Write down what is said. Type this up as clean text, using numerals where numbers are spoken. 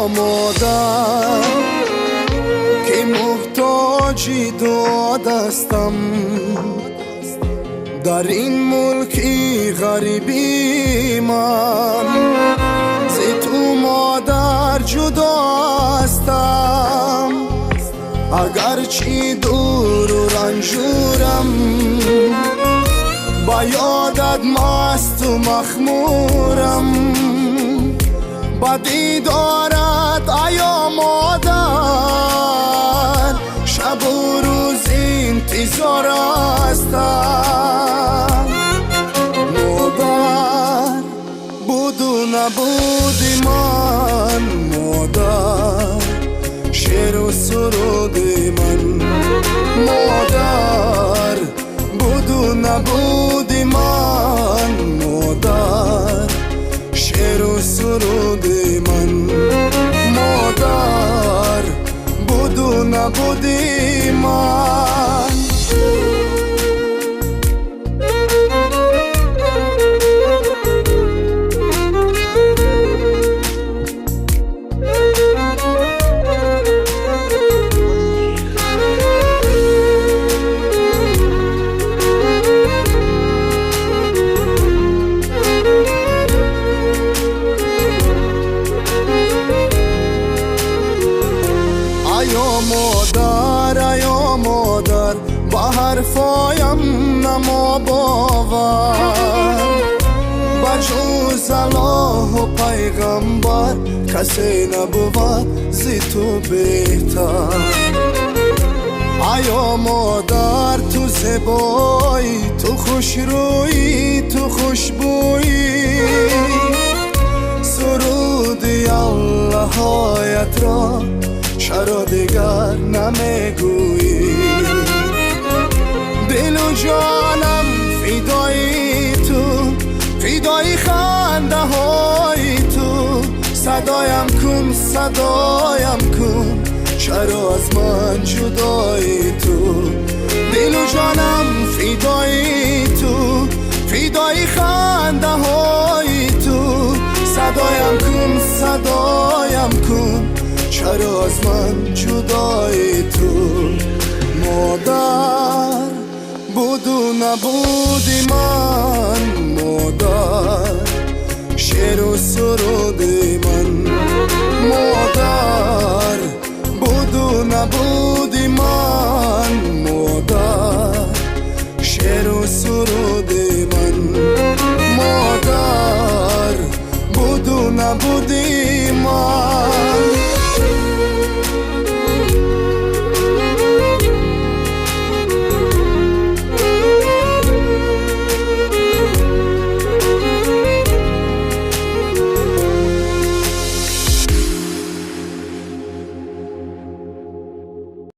ایا مادر که محتاجی دعا دستم، در این ملکی غریبی من ز تو مادر جدا هستم. اگرچه دور و رنجورم با یادت مست و مخمورم، با دیدارت ایا مادر شب و روز انتظار هستم. مادر بود و نبودی من، مادر شعر و سرود من، مادر بود و نبودی من، مادر شعر و سرود من، مادر بود و نبودی من. ایا مادر با حرفایم نما باور، بجز الله و پیغمبر کسی نبود ز تو بهتر. ایا مادر تو زیبایی، تو خوشرویی، تو خوشبویی، سرودی الله هایت را چرا دیگر نمیگویی؟ دل و جانم فدای تو، فدای خنده های تو، صدایم کن صدایم کن چرا از من جدای تو؟ دل و جانم فدای تو، فدای خنده های تو، صدایم کن صدایم کن چرا از من جدای تو؟ مادر بود و نبودی من، مادر شعر و سرود من، مادر بود و نبودی من، مادر شعر و سرود من، مادر بود و نبودی